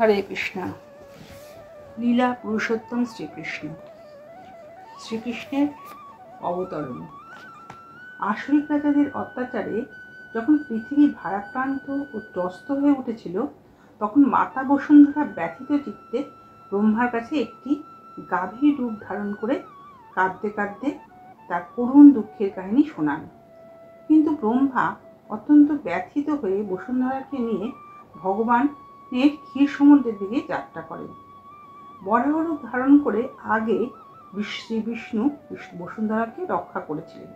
হরে কৃষ্ণ। লীলা পুরুষোত্তম শ্রীকৃষ্ণ। শ্রীকৃষ্ণের অবতরণ। আসরিক রাজাদের অত্যাচারে যখন পৃথিবী ভারাক্রান্ত ও ত্রস্ত হয়ে উঠেছিল, তখন মাতা বসুন্ধরা ব্যথিত চিত্তে ব্রহ্মার কাছে একটি গাভীর রূপ ধারণ করে কাঁদতে কাঁদতে তার করুণ দুঃখের কাহিনী শোনান। কিন্তু ব্রহ্মা অত্যন্ত ব্যথিত হয়ে বসুন্ধরাকে নিয়ে ভগবানের ক্ষীর সমুদ্রের দিকে যাত্রা করেন। বরাহ রূপ ধারণ করে আগে শ্রী বিষ্ণু বসুন্ধরাকে রক্ষা করেছিলেন।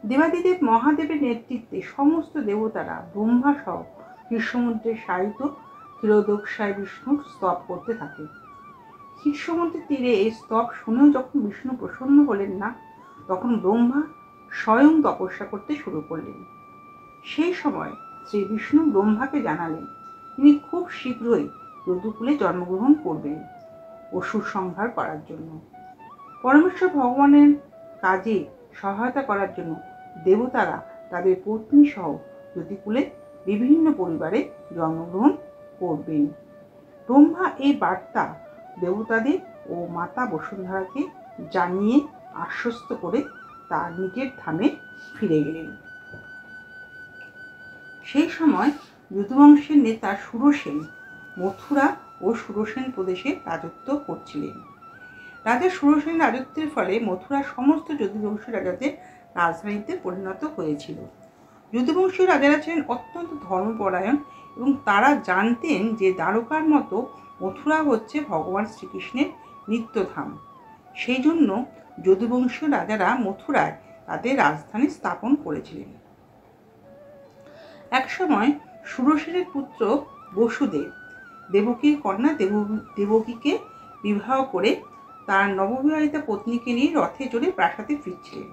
দেবাদিদেব মহাদেবের নেতৃত্বে সমস্ত দেবতারা ব্রহ্মা সহ ক্ষীর সমুদ্রে শায়িত ক্ষীরোদকশায় বিষ্ণুর স্তব করতে থাকে। ক্ষীর সমুদ্রের তীরে এই স্তব শুনেও যখন বিষ্ণু প্রসন্ন হলেন না, তখন ব্রহ্মা স্বয়ং তপস্যা করতে শুরু করলেন। সেই সময় শ্রী বিষ্ণু ব্রহ্মাকে জানালেন তিনি খুব শীঘ্রই যদুকুলে জন্মগ্রহণ করবেন অসুর সংহার করার জন্য। পরমেশ্বর ভগবানের কাজে সহায়তা করার জন্য দেবতারা তাদের পত্নী সহ যদুকুলে বিভিন্ন পরিবারে জন্মগ্রহণ করবেন। ব্রহ্মা এই বার্তা দেবতাদের ও মাতা বসুন্ধরাকে জানিয়ে আশ্বস্ত করে তার নিজের ধামে ফিরে গেলেন। সেই সময় যদুবংশের নেতা সুরসেন মথুরা ও সুরসেন প্রদেশে রাজত্ব করছিলেন। রাজা সুরসেন রাজত্বের ফলে মথুরা সমস্ত যদুবংশীয় রাজাদের রাজধানীতে পরিণত হয়েছিল। যদুবংশীয় রাজারা ছিলেন অত্যন্ত ধর্মপরায়ণ এবং তারা জানতেন যে দ্বারকার মতো মথুরা হচ্ছে ভগবান শ্রীকৃষ্ণের নিত্যধাম। সেই জন্য যদুবংশীয় রাজারা মথুরায় তাদের রাজধানী স্থাপন করেছিলেন। একসময় সুরসেনের পুত্র বসুদেব দেবকীর কন্যা দেবকীকে বিবাহ করে তার নববিবাহিতা পত্নীকে নিয়ে রথে চড়ে প্রাসাদে ফিরছিলেন।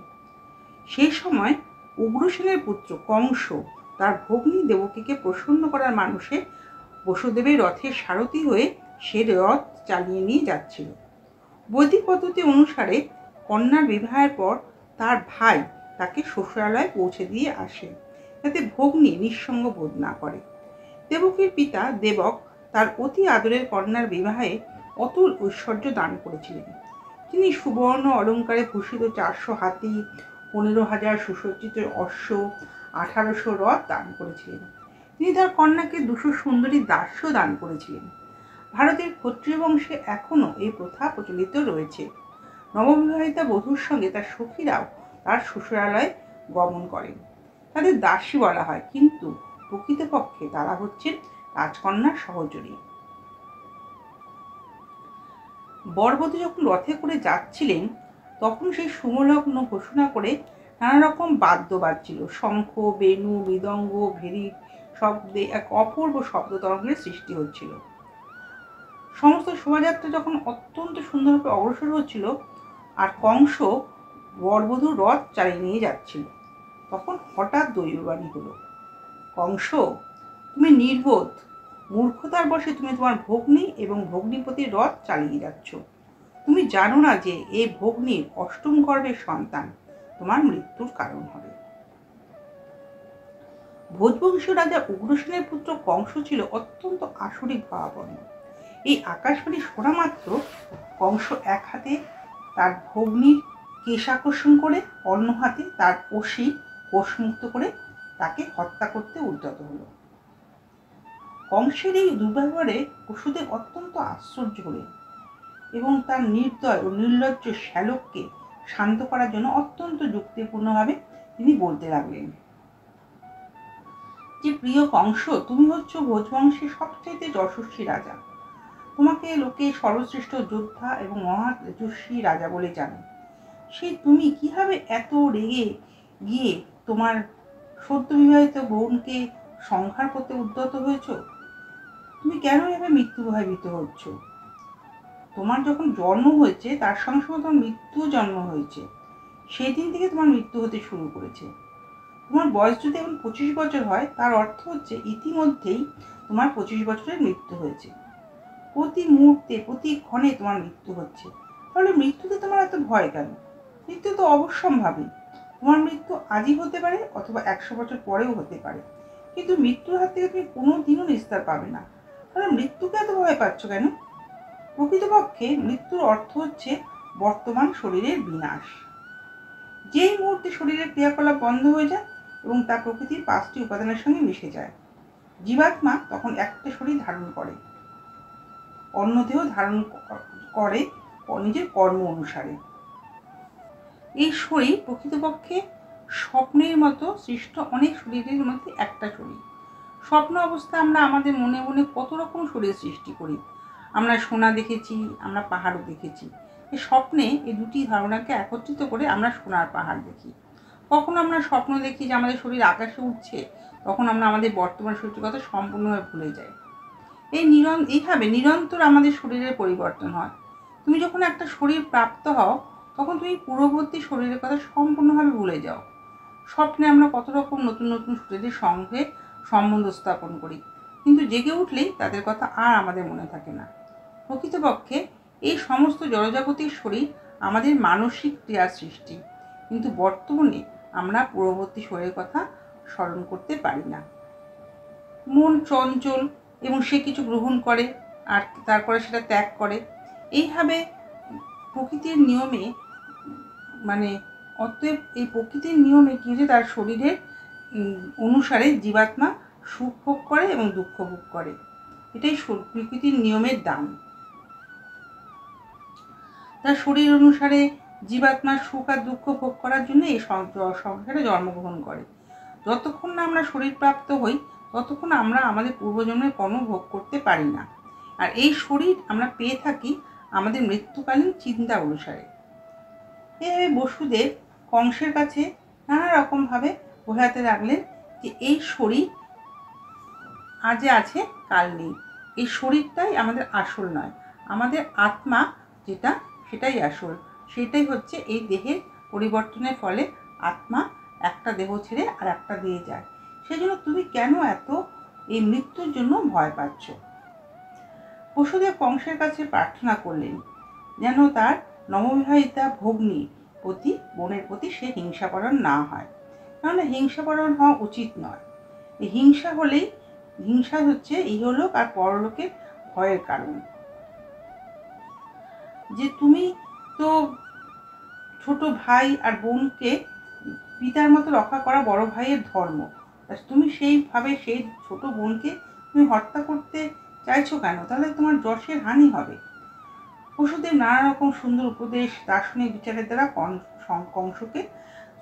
সেই সময় উগ্রসেনের পুত্র কংস তার ভগ্নী দেবকীকে প্রসন্ন করার মানসে বসুদেবের রথের সারথি হয়ে সে রথ চালিয়ে নিয়ে যাচ্ছিল। বৈদিক পদ্ধতি অনুসারে কন্যার বিবাহের পর তার ভাই তাকে শ্বশুরালয়ে পৌঁছে দিয়ে আসে, যাতে ভগ্নী নিঃসঙ্গ বোধ না করে। দেবকীর পিতা দেবক তার অতি আদরের কন্যার বিবাহে অতুল ঐশ্বর্য দান করেছিলেন। তিনি সুবর্ণ অলঙ্কারে ভূষিত 400 হাতি, 15,000 সুসজ্জিত অশ্ব, 1800 রথ দান করেছিলেন। তিনি তার কন্যাকে 200 সুন্দরী দাস্য দান করেছিলেন। ভারতের ক্ষত্রিয় বংশে এখনো এই প্রথা প্রচলিত রয়েছে। নববিবাহিতা বধূর সঙ্গে তার সখীরাও তার শ্বশুরালয়ে গমন করেন। তাদের দাসী বলা হয়, কিন্তু প্রকৃতপক্ষে তারা হচ্ছেন রাজকন্যার সহচরী। বরবধূ যখন রথে করে যাচ্ছিলেন, তখন সেই শুভলগ্ন ঘোষণা করে নানা রকম বাদ্য বাজছিল। শঙ্খ, বেণু, মৃদঙ্গ, ভেরি শব্দে এক অপূর্ব শব্দ তরঙ্গের সৃষ্টি হচ্ছিল। সমস্ত শোভাযাত্রা যখন অত্যন্ত সুন্দরভাবে অগ্রসর হচ্ছিল আর কংস বরবধূর রথ চালিয়ে নিয়ে যাচ্ছিল, তখন হঠাৎ দৈববাণী হলো, কংস, তুমি নির্বোধ, মূর্খতার বশে তুমি তোমার ভগ্নী এবং ভগ্নীপতির রথ চালিয়ে যাচ্ছ। তুমি জানো না যে এই ভগ্নীর অষ্টম গর্ভের সন্তান তোমার মৃত্যুর কারণ হবে। ভোজবংশীয় রাজা উগ্রসেনের পুত্র কংস ছিল অত্যন্ত আসরিক ভাবাপন্ন। এই আকাশবাণী শোনা মাত্র কংস এক হাতে তার ভগ্নীর কেশ আকর্ষণ করে, অন্য হাতে তার অসি কোষমুক্ত করে তাকে হত্যা করতে উদ্যত হলো। কংসের এই দুর্ব্যবহারে বসুদেব অত্যন্ত আশ্চর্য হলেন এবং তার নির্দয় ও নির্লজ্জ শ্যালককে শান্ত করার জন্য অত্যন্ত যুক্তিপূর্ণভাবে তিনি বলতে লাগলেন যে, প্রিয় কংস, তুমি হচ্ছ ভোজবংশের সবচেয়ে যশস্বী রাজা। তোমাকে লোকে সর্বশ্রেষ্ঠ যোদ্ধা এবং মহা তেজস্বী রাজা বলে জানে। সেই তুমি কিভাবে এত রেগে গিয়ে তোমার সদ্য বিবাহিত বোনকে সংহার করতে উদ্যত হয়েছ? তুমি কেন এভাবে মৃত্যু ভয়ভীত হচ্ছ? তোমার যখন জন্ম হয়েছে তার সঙ্গে সঙ্গে তোমার মৃত্যু জন্ম হয়েছে। সেই দিন থেকে তোমার মৃত্যু হতে শুরু করেছে। তোমার বয়স যদি এখন 25 বছর হয়, তার অর্থ হচ্ছে ইতিমধ্যেই তোমার 25 বছরের মৃত্যু হয়েছে। প্রতি মুহূর্তে প্রতি ক্ষণে তোমার মৃত্যু হচ্ছে। তাহলে মৃত্যুতে তোমার এত ভয় কেন? মৃত্যু তো অবশ্যম্ভাবী। তোমার মৃত্যু আজই হতে পারে অথবা 100 বছর পরেও হতে পারে, কিন্তু মৃত্যুর হাত থেকে তুমি কোনোদিনও নিস্তার পাবে না। তাহলে মৃত্যুকে এত ভয় পাচ্ছ কেন? প্রকৃতপক্ষে মৃত্যুর অর্থ হচ্ছে বর্তমান শরীরের বিনাশ। যেই মুহূর্তে শরীরের ক্রিয়াকলাপ বন্ধ হয়ে যায় এবং তা প্রকৃতির 5টি উপাদানের সঙ্গে মিশে যায়, জীবাত্মা তখন একটা শরীর ধারণ করে, অন্য দেহ ধারণ করে নিজের কর্ম অনুসারে। এই শরীর প্রকৃতপক্ষে স্বপ্নের মতো সৃষ্ট অনেক শরীরের মধ্যে একটা শরীর। স্বপ্ন অবস্থায় আমরা আমাদের মনে মনে কত রকম শরীর সৃষ্টি করি। আমরা সোনা দেখেছি, আমরা পাহাড়ও দেখেছি। এই স্বপ্নে এই দুটি ধারণাকে একত্রিত করে আমরা সোনার পাহাড় দেখি। কখনো আমরা স্বপ্ন দেখি যে আমাদের শরীর আকাশে উঠছে, তখন আমরা আমাদের বর্তমান শরীরের কথা সম্পূর্ণভাবে ভুলে যাই। এইভাবে নিরন্তর আমাদের শরীরের পরিবর্তন হয়। তুমি যখন একটা শরীর প্রাপ্ত হও, তখন তুমি পূর্ববর্তী শরীরের কথা সম্পূর্ণভাবে ভুলে যাও। স্বপ্নে আমরা কত রকম নতুন নতুন শরীরের সঙ্গে সম্বন্ধ স্থাপন করি, কিন্তু জেগে উঠলেই তাদের কথা আর আমাদের মনে থাকে না। প্রকৃতপক্ষে এই সমস্ত জড়জাগতিক শরীর আমাদের মানসিক ক্রিয়ার সৃষ্টি, কিন্তু বর্তমানে আমরা পূর্ববর্তী শরীরের কথা স্মরণ করতে পারি না। মন চঞ্চল এবং সে কিছু গ্রহণ করে আর তারপরে সেটা ত্যাগ করে। এইভাবে প্রকৃতির নিয়মে অতএব এই প্রকৃতির নিয়মে কি হচ্ছে, তার শরীরের অনুসারে জীবাত্মা সুখ ভোগ করে এবং দুঃখ ভোগ করে। এটাই প্রকৃতির নিয়মের দান। তার শরীর অনুসারে জীবাত্মার সুখ আর দুঃখ ভোগ করার জন্য এই সংসারে জন্মগ্রহণ করে। যতক্ষণ না আমরা শরীর প্রাপ্ত হই, ততক্ষণ আমরা আমাদের পূর্বজন্মের কর্ম ভোগ করতে পারি না। আর এই শরীর আমরা পেয়ে থাকি আমাদের মৃত্যুকালীন চিন্তা অনুসারে। এইভাবে বসুদেব কংসের কাছে নানা রকমভাবে বোঝাতে লাগলেন যে এই শরীর আজ আছে কাল নেই। এই শরীরটাই আমাদের আসল নয়, আমাদের আত্মা যেটা সেটাই আসল। সেটাই হচ্ছে এই দেহের পরিবর্তনের ফলে আত্মা একটা দেহ ছেড়ে আর একটা দিয়ে যায়। সেজন্য তুমি কেন এত এই মৃত্যুর জন্য ভয় পাচ্ছ? বসুদেব কংসের কাছে প্রার্থনা করলেন যেন তার নববিবাহিতা ভগ্নীর প্রতি, বোনের প্রতি সে হিংসাপরায়ণ না হয়। কারণ হিংসাপরায়ণ হওয়া উচিত নয়। এই হিংসা হচ্ছে ইহলোক আর পরলোকের ভয়ের কারণ। যে তুমি তো ছোট ভাই আর বোনকে পিতার মতো রক্ষা করা বড় ভাইয়ের ধর্ম, তুমি সেইভাবে সেই ছোট বোনকে তুমি হত্যা করতে চাইছো কেন? তাহলে তোমার যশের হানি হবে। বসুদেব নানা রকম সুন্দর উপদেশ, দার্শনিক বিচারের দ্বারা কংসকে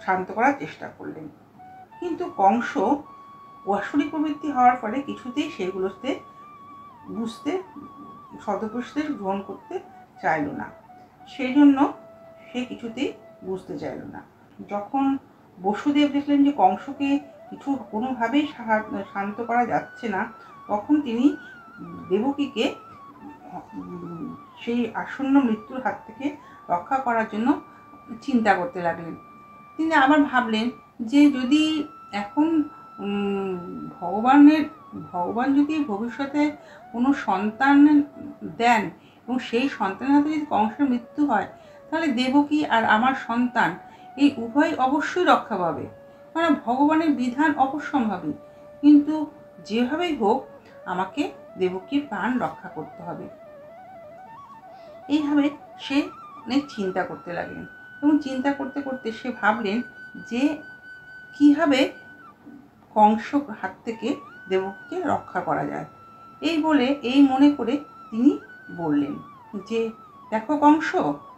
শান্ত করার চেষ্টা করলেন, কিন্তু কংস অসুরী প্রবৃত্তি হওয়ার ফলে কিছুতেই সেগুলোতে বুঝতে, সদপ্রসে গ্রহণ করতে চাইল না। সেই জন্য সে কিছুতেই বুঝতে চাইল না। যখন বসুদেব দেখলেন যে কংসকে কোনোভাবেই শান্ত করা যাচ্ছে না, তখন তিনি দেবকীকে সেই আসন্ন মৃত্যুর হাত থেকে রক্ষা করার জন্য চিন্তা করতে লাগলেন। তিনি আবার ভাবলেন যে যদি এখন ভগবান যদি ভবিষ্যতে কোনো সন্তান দেন এবং সেই সন্তানের হাতে যদি কংসের মৃত্যু হয়, তাহলে দেবকী আর আমার সন্তান এই উভয় অবশ্যই রক্ষা পাবে। কারণ ভগবানের বিধান অবশ্যম্ভাবী, কিন্তু যেভাবেই হোক আমাকে দেবকীর প্রাণ রক্ষা করতে হবে। এইভাবে সে অনেক চিন্তা করতে লাগলেন এবং চিন্তা করতে করতে সে ভাবলেন যে কিভাবে কংস হাত থেকে দেবকীকে রক্ষা করা যায়। এই মনে করে তিনি বললেন যে দেখো কংস,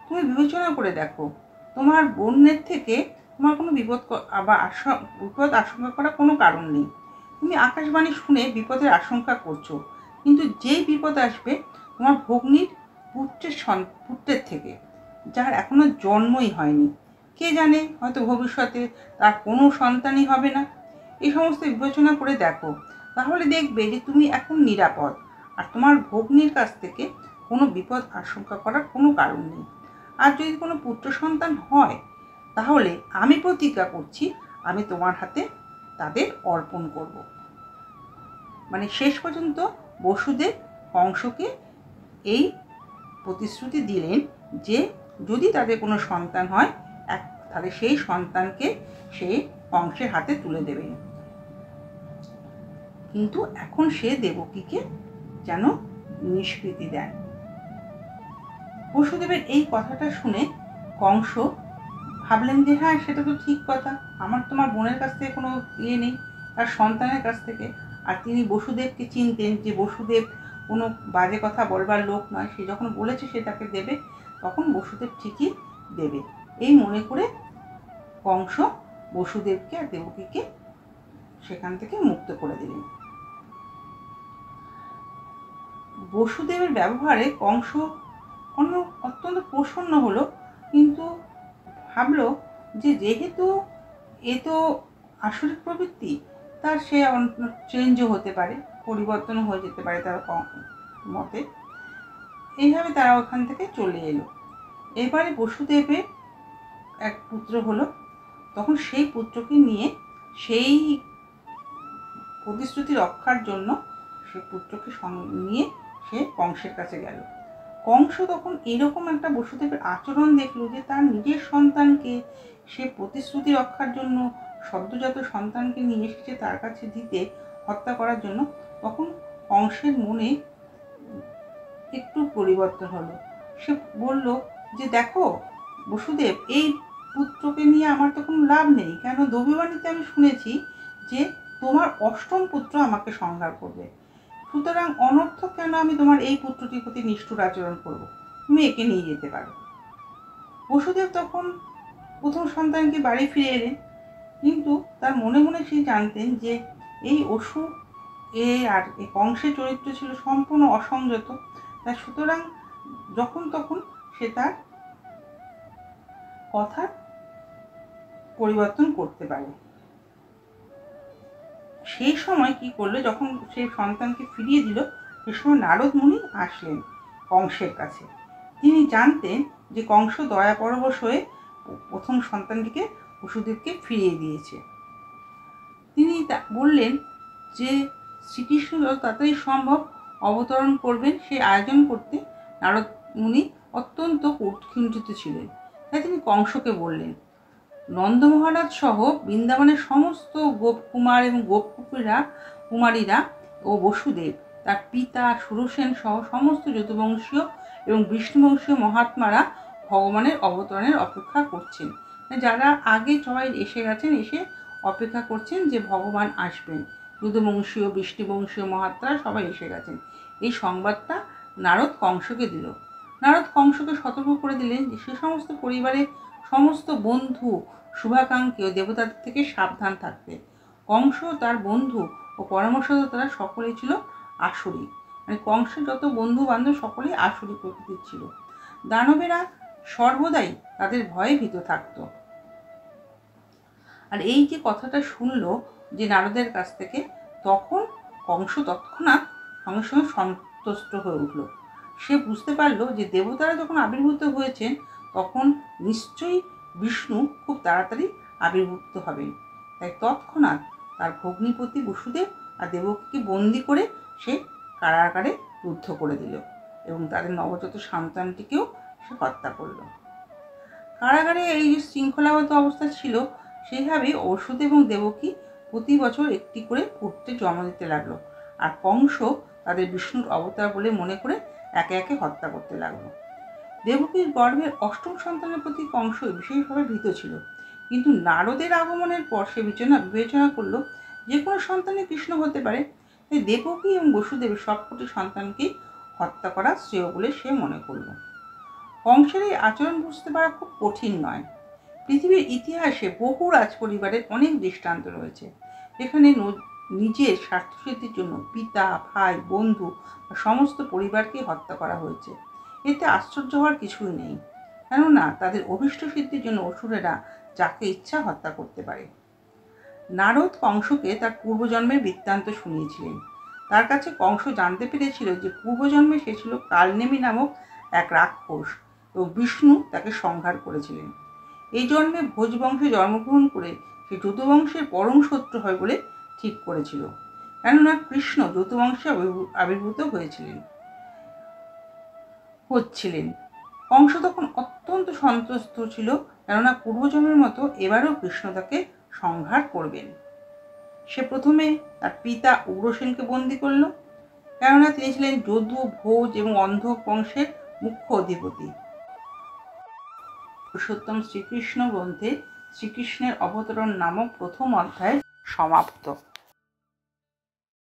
তুমি বিবেচনা করে দেখো, তোমার বোনের থেকে তোমার কোনো বিপদ আশঙ্কা করার কোনো কারণ নেই। তুমি আকাশবাণী শুনে বিপদের আশঙ্কা করছো, কিন্তু যেই বিপদ আসবে তোমার ভগ্নীর পুত্রের থেকে, যার এখনো জন্মই হয়নি। কে জানে, হয়তো ভবিষ্যতে তার কোনো সন্তানই হবে না। এই সমস্ত বিবেচনা করে দেখো, তাহলে দেখবে যে তুমি এখন নিরাপদ, আর তোমার ভগ্নীর কাছ থেকে কোনো বিপদ আশঙ্কা করার কোনো কারণ নেই। আর যদি কোনো পুত্র সন্তান হয়, তাহলে আমি প্রতিজ্ঞা করছি আমি তোমার হাতে তাদের অর্পণ করব। শেষ পর্যন্ত বসুদেব কংসকে এই প্রতিশ্রুতি দিলেন যে যদি তাদের কোনো সন্তান হয়, তাহলে সেই সন্তানকে সে কংসের হাতে তুলে দেবেন। কিন্তু এখন সে দেবকীকে যেন নিষ্কৃতি দেন। বসুদেবের এই কথাটা শুনে কংস ভাবলেন যে হ্যাঁ, সেটা তো ঠিক কথা, আমার তোমার বোনের কাছ থেকে কোনো ইয়ে নেই, তার সন্তানের কাছ থেকে। আর তিনি বসুদেবকে চিনতেন যে বসুদেব কোনো বাজে কথা বলবার লোক নয়, সে যখন বলেছে সে তাকে দেবে, তখন বসুদেব ঠিকই দেবে। এই মনে করে কংস বসুদেবকে আর দেবকীকে সেখান থেকে মুক্ত করে দিলেন। বসুদেবের ব্যবহারে কংস অত্যন্ত প্রসন্ন হলো, কিন্তু ভাবলো যে যেহেতু এ তো আসরিক প্রবৃত্তি, তার সে চেঞ্জও হতে পারে, পরিবর্তনও হয়ে যেতে পারে তার মতে। এইভাবে তারা ওখান থেকে চলে এলো। এবারে বসুদেবের এক পুত্র হলো, তখন সেই পুত্রকে নিয়ে সেই প্রতিশ্রুতি রক্ষার জন্য সে পুত্রকে নিয়ে সে কংসের কাছে গেল। কংস তখন এরকম একটা বসুদেবের আচরণ দেখলো যে তার নিজের সন্তানকে সে প্রতিশ্রুতি রক্ষার জন্য সদ্যজাত সন্তানকে নিয়ে এসেছে তার কাছে দিতে, হত্যা করার জন্য। তখন কংসের মনে একটু পরিবর্তন হলো। সে বলল যে দেখো বসুদেব, এই পুত্রকে নিয়ে আমার তো কোনো লাভ নেই, কেন দবিবাণীতে আমি শুনেছি যে তোমার অষ্টম পুত্র আমাকে সংহার করবে, সুতরাং অনর্থক কেন আমি তোমার এই পুত্রটির প্রতি নিষ্ঠুর আচরণ করব, তুমি একে নিয়ে যেতে পারো। বসুদেব তখন প্রথম সন্তানকে বাড়ি ফিরে এলেন, কিন্তু তার মনে মনে সে জানতেন যে এই অসুর আর এই কংসের চরিত্র ছিল সম্পূর্ণ অসংযত, তাই সুতরাং যখন তখন সে তার কথা পরিবর্তন করতে পারে। সেই সময় কি করলো, যখন সেই সন্তানকে ফিরিয়ে দিল, সে সময় নারদ মুনি আসলেন কংসের কাছে। তিনি জানতেন যে কংস দয়া পরবশ হয়ে প্রথম সন্তানটিকে বসুদেবকে ফিরিয়ে দিয়েছে। তিনি বললেন যে শ্রীকৃষ্ণ যত তাড়াতাড়ি সম্ভব অবতরণ করবেন সেই আয়োজন করতে নারদ মুনি অত্যন্ত উৎকণ্ঠিত ছিলেন। তাই তিনি কংসকে বললেন, নন্দ মহারাজ সহ বৃন্দাবনের সমস্ত গোপকুমার এবং কুমারীরা ও বসুদেব, তার পিতা সুরসেন সহ সমস্ত যদুবংশীয় এবং বিষ্ণুবংশীয় মহাত্মারা ভগবানের অবতরণের অপেক্ষা করছেন। যারা আগে সবাই এসে গেছেন, এসে অপেক্ষা করছেন যে ভগবান আসবেন। যদুবংশীয় বিষ্ণুবংশীয় মহাত্মারা সবাই এসে গেছেন। এই সংবাদটা নারদ কংসকে দিল। নারদ কংসকে সতর্ক করে দিলেন যে সে সমস্ত পরিবারের সমস্ত বন্ধু শুভাকাঙ্ক্ষী ও দেবতাদের থেকে সাবধান থাকতে। কংস, তার বন্ধু ও পরামর্শদাতারা সকলেই ছিল আসুরি, মানে কংসের যত বন্ধু বান্ধব সকলেই আসুরি প্রকৃতির ছিল। দানবেরা সর্বদাই তাদের ভয়ে ভীত থাকত। আর এই যে কথাটা শুনলো যে নারদের কাছ থেকে, তখন কংস তৎক্ষণাৎ সঙ্গে সঙ্গে সন্তুষ্ট হয়ে উঠল। সে বুঝতে পারলো যে দেবতারা যখন আবির্ভূত হয়েছেন তখন নিশ্চয়ই বিষ্ণু খুব তাড়াতাড়ি আবির্ভূত হবেন। তাই তৎক্ষণাৎ তার ভগ্নিপতি বসুদেব আর দেবকীকে বন্দি করে সে কারাগারে রুদ্ধ করে দিল এবং তাদের নবজাত সন্তানটিকেও সে হত্যা করল। কারাগারে এই যে শৃঙ্খলাবদ্ধ অবস্থা ছিল, সেইভাবে বসুদেব এবং দেবকী প্রতি বছর একটি করে পুত্রে জন্ম দিতে লাগলো, আর কংস তাদের বিষ্ণুর অবতার বলে মনে করে একে একে হত্যা করতে লাগলো। দেবকীর গর্ভের অষ্টম সন্তানের প্রতি কংস বিশেষভাবে ভীত ছিল, কিন্তু নারদের আগমনের পর সে বিবেচনা করলো যে কোনো সন্তানই কৃষ্ণ হতে পারে, তাই দেবকী এবং বসুদেবের সবকটি সন্তানকে হত্যা করা শ্রেয় বলে সে মনে করল। কংসের এই আচরণ বুঝতে পারা খুব কঠিন নয়। পৃথিবীর ইতিহাসে বহু রাজ পরিবারের অনেক দৃষ্টান্ত রয়েছে, যেখানে নিজের স্বার্থসিদ্ধির জন্য পিতা, ভাই, বন্ধু বা সমস্ত পরিবারকে হত্যা করা হয়েছে। এতে আশ্চর্য হওয়ার কিছুই নেই, কেননা তাদের অভীষ্ট সিদ্ধির জন্য অসুরেরা যাকে ইচ্ছা হত্যা করতে পারে। নারদ কংসকে তার পূর্বজন্মের বৃত্তান্ত শুনিয়েছিলেন। তার কাছে কংস জানতে পেরেছিল যে পূর্বজন্মে সে ছিল কালনেমি নামক এক রাক্ষস এবং বিষ্ণু তাকে সংহার করেছিলেন। এই জন্মে ভোজবংশে জন্মগ্রহণ করে সে যদুবংশের পরম শত্রু হয় বলে ঠিক করেছিল, কেননা কৃষ্ণ যদুবংশে আবির্ভূত হচ্ছিলেন। কংস তখন অত্যন্ত সন্তুষ্ট ছিল, কেননা পূর্বজন্মের মতো এবারও কৃষ্ণ তাকে সংহার করবেন। সে প্রথমে তার পিতা উগ্রসেনকে বন্দী করল, কেননা তিনি ছিলেন যদু, ভোজ এবং অন্ধক বংশের মুখ্য অধিপতি। পুরুষোত্তম শ্রীকৃষ্ণ গ্রন্থে শ্রীকৃষ্ণের অবতরণ নামক প্রথম অধ্যায় সমাপ্ত।